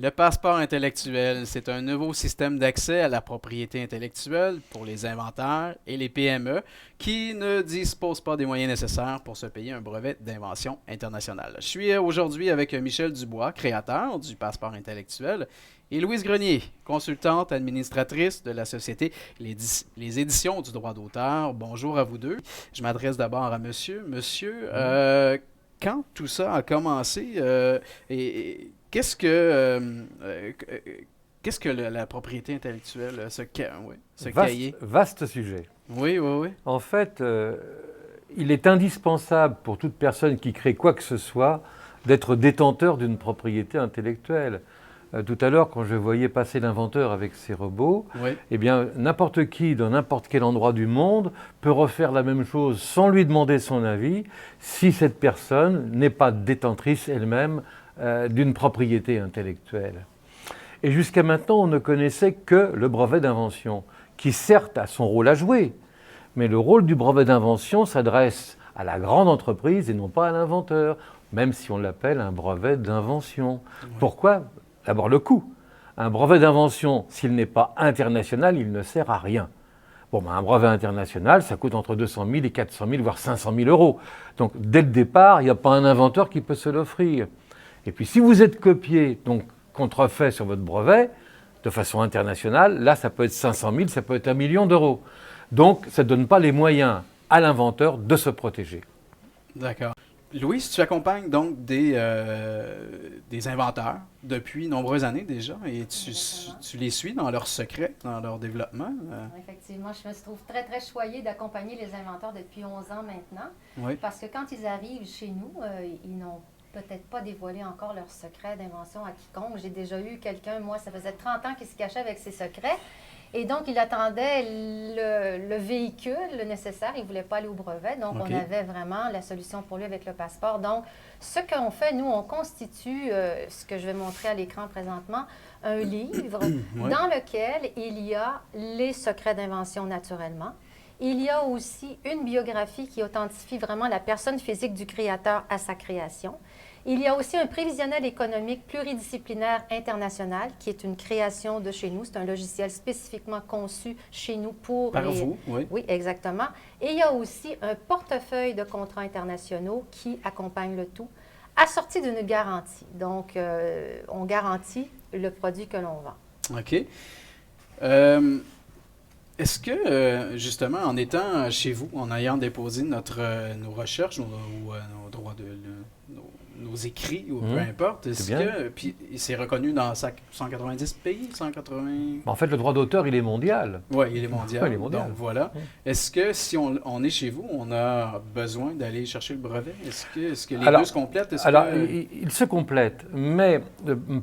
Le passeport intellectuel, c'est un nouveau système d'accès à la propriété intellectuelle pour les inventeurs et les PME qui ne disposent pas des moyens nécessaires pour se payer un brevet d'invention internationale. Je suis aujourd'hui avec Michel Dubois, créateur du passeport intellectuel, et Louise Grenier, consultante administratrice de la société Les Éditions du droit d'auteur. Bonjour à vous deux. Je m'adresse d'abord à monsieur. Monsieur, quand tout ça a commencé, qu'est-ce que la propriété intellectuelle, ce cahier? Vaste sujet. Oui, oui, oui. En fait, il est indispensable pour toute personne qui crée quoi que ce soit d'être détenteur d'une propriété intellectuelle. Tout à l'heure, quand je voyais passer l'inventeur avec ses robots, Oui. eh bien, n'importe qui, dans n'importe quel endroit du monde, peut refaire la même chose sans lui demander son avis, si cette personne n'est pas détentrice elle-même d'une propriété intellectuelle. Et jusqu'à maintenant, on ne connaissait que le brevet d'invention, qui certes a son rôle à jouer, mais le rôle du brevet d'invention s'adresse à la grande entreprise et non pas à l'inventeur, même si on l'appelle un brevet d'invention. Oui. Pourquoi ? D'abord le coût. Un brevet d'invention, s'il n'est pas international, il ne sert à rien. Bon, un brevet international, ça coûte entre 200 000 et 400 000, voire 500 000 euros. Donc, dès le départ, il n'y a pas un inventeur qui peut se l'offrir. Et puis, si vous êtes copié, donc contrefait sur votre brevet, de façon internationale, là, ça peut être 500 000, ça peut être 1 million d'euros. Donc, ça ne donne pas les moyens à l'inventeur de se protéger. D'accord. Louise, tu accompagnes donc des inventeurs depuis nombreuses années déjà et tu les suis dans leurs secrets, dans leur développement. Effectivement, je me trouve très, très choyée d'accompagner les inventeurs depuis 11 ans maintenant. Oui. Parce que quand ils arrivent chez nous, ils n'ont peut-être pas dévoilé encore leurs secrets d'invention à quiconque. J'ai déjà eu quelqu'un, moi, ça faisait 30 ans qu'il se cachait avec ses secrets. Et donc, il attendait le véhicule, le nécessaire. Il ne voulait pas aller au brevet. Donc, OK. On avait vraiment la solution pour lui avec le passeport. Donc, ce qu'on fait, nous, on constitue, ce que je vais montrer à l'écran présentement, un livre Oui. dans lequel il y a les secrets d'invention naturellement. Il y a aussi une biographie qui authentifie vraiment la personne physique du créateur à sa création. Il y a aussi un prévisionnel économique pluridisciplinaire international qui est une création de chez nous. C'est un logiciel spécifiquement conçu chez nous pour Par vous, oui. Oui, exactement. Et il y a aussi un portefeuille de contrats internationaux qui accompagne le tout, assorti d'une garantie. Donc, on garantit le produit que l'on vend. OK. Est-ce que, justement, en étant chez vous, en ayant déposé nos recherches, nos droits nos écrits, ou peu importe, est-ce que, puis c'est reconnu dans 190 pays, 180... En fait, le droit d'auteur, il est mondial. Oui, il est mondial. Oui, il est mondial. Donc, voilà. Est-ce que, si on est chez vous, on a besoin d'aller chercher le brevet? Est-ce que les deux se complètent? Ils se complètent, mais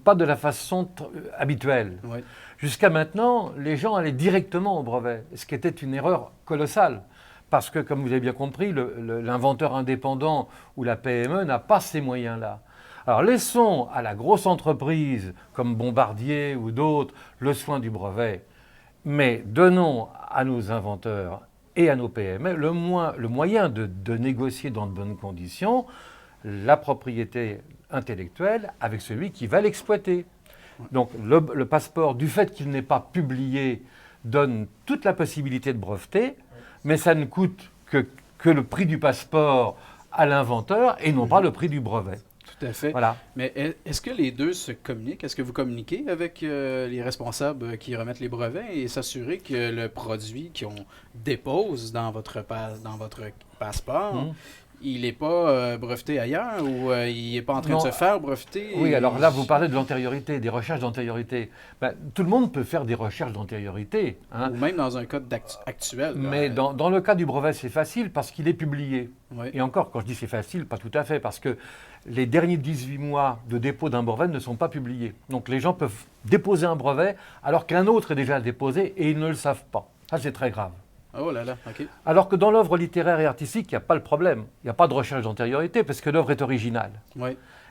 pas de la façon habituelle. Oui. Jusqu'à maintenant, les gens allaient directement au brevet, ce qui était une erreur colossale. Parce que, comme vous avez bien compris, l'inventeur indépendant ou la PME n'a pas ces moyens-là. Alors laissons à la grosse entreprise, comme Bombardier ou d'autres, le soin du brevet, mais donnons à nos inventeurs et à nos PME le moyen de négocier dans de bonnes conditions la propriété intellectuelle avec celui qui va l'exploiter. Donc le passeport, du fait qu'il n'est pas publié, donne toute la possibilité de breveter, mais ça ne coûte que le prix du passeport à l'inventeur et non pas le prix du brevet. Tout à fait. Voilà. Mais est-ce que les deux se communiquent? Est-ce que vous communiquez avec les responsables qui remettent les brevets et s'assurer que le produit qu'on dépose dans votre passeport, il n'est pas breveté ailleurs ou il n'est pas en train de se faire breveter? Oui, alors là, vous parlez de l'antériorité, des recherches d'antériorité. Tout le monde peut faire des recherches d'antériorité. Ou même dans un code actuel. Mais dans le cas du brevet, c'est facile parce qu'il est publié. Oui. Et encore, quand je dis c'est facile, pas tout à fait, parce que les derniers 18 mois de dépôt d'un brevet ne sont pas publiés. Donc les gens peuvent déposer un brevet alors qu'un autre est déjà déposé et ils ne le savent pas. Ça, c'est très grave. Oh là là, OK. Alors que dans l'œuvre littéraire et artistique, il n'y a pas le problème. Il n'y a pas de recherche d'antériorité parce que l'œuvre est originale. Oui.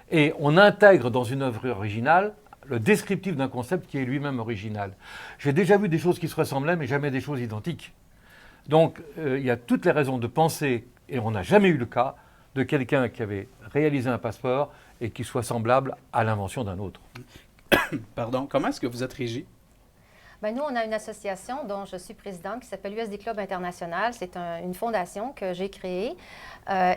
Et on intègre dans une œuvre originale le descriptif d'un concept qui est lui-même original. J'ai déjà vu des choses qui se ressemblaient, mais jamais des choses identiques. Donc, il y a toutes les raisons de penser, et on n'a jamais eu le cas, de quelqu'un qui avait réalisé un passeport et qui soit semblable à l'invention d'un autre. Pardon, comment est-ce que vous êtes régi? Bien, nous, on a une association dont je suis présidente qui s'appelle USD Club International. C'est une fondation que j'ai créée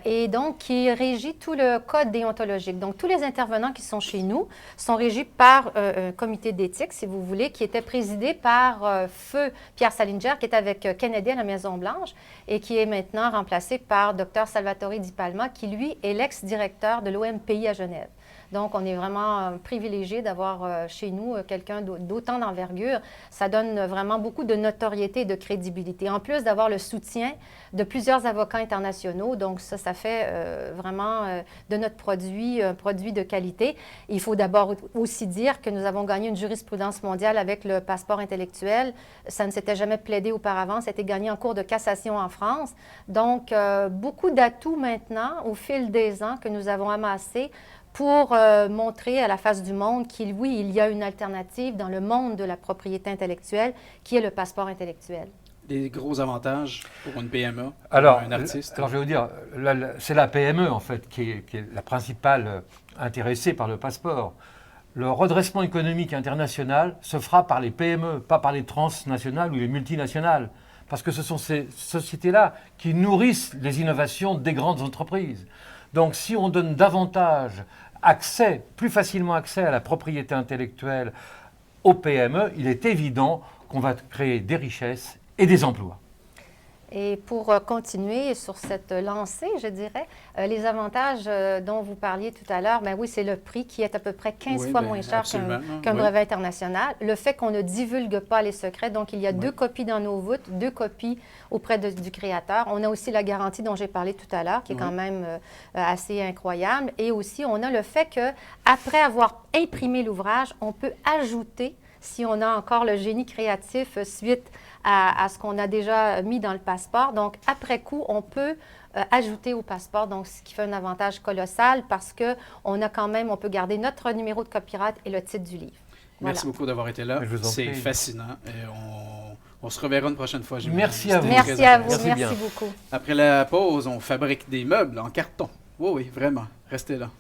et donc qui régit tout le code déontologique. Donc, tous les intervenants qui sont chez nous sont régis par un comité d'éthique, si vous voulez, qui était présidé par Feu Pierre Salinger, qui est avec Kennedy à la Maison-Blanche et qui est maintenant remplacé par Dr Salvatore Di Palma, qui, lui, est l'ex-directeur de l'OMPI à Genève. Donc, on est vraiment privilégié d'avoir chez nous quelqu'un d'autant d'envergure. Ça donne vraiment beaucoup de notoriété et de crédibilité. En plus d'avoir le soutien de plusieurs avocats internationaux. Donc, ça fait vraiment de notre produit un produit de qualité. Il faut d'abord aussi dire que nous avons gagné une jurisprudence mondiale avec le passeport intellectuel. Ça ne s'était jamais plaidé auparavant. Ça a été gagné en cours de cassation en France. Donc, beaucoup d'atouts maintenant, au fil des ans que nous avons amassés, pour montrer à la face du monde qu'il, oui, il y a une alternative dans le monde de la propriété intellectuelle qui est le passeport intellectuel. Des gros avantages pour une PME, pour Alors, un artiste? alors, je vais vous dire, c'est la PME, en fait, qui est la principale intéressée par le passeport. Le redressement économique international se fera par les PME, pas par les transnationales ou les multinationales. Parce que ce sont ces sociétés-là qui nourrissent les innovations des grandes entreprises. Donc, si on donne davantage plus facilement accès à la propriété intellectuelle aux PME, il est évident qu'on va créer des richesses et des emplois. Et pour continuer sur cette lancée, je dirais, les avantages dont vous parliez tout à l'heure, bien oui, c'est le prix qui est à peu près 15 fois moins cher qu'un brevet international. Le fait qu'on ne divulgue pas les secrets, donc il y a 2 copies dans nos voûtes, 2 copies auprès du créateur. On a aussi la garantie dont j'ai parlé tout à l'heure, qui est quand même assez incroyable. Et aussi, on a le fait qu'après avoir imprimé l'ouvrage, on peut ajouter, si on a encore le génie créatif suite à ce qu'on a déjà mis dans le passeport. Donc, après coup, on peut ajouter au passeport, donc ce qui fait un avantage colossal parce qu'on a quand même, on peut garder notre numéro de copyright et le titre du livre. Merci beaucoup d'avoir été là. C'est fascinant. Et on se reverra une prochaine fois. Merci à vous. Merci à vous. Merci beaucoup. Après la pause, on fabrique des meubles en carton. Oui, oui, vraiment. Restez là.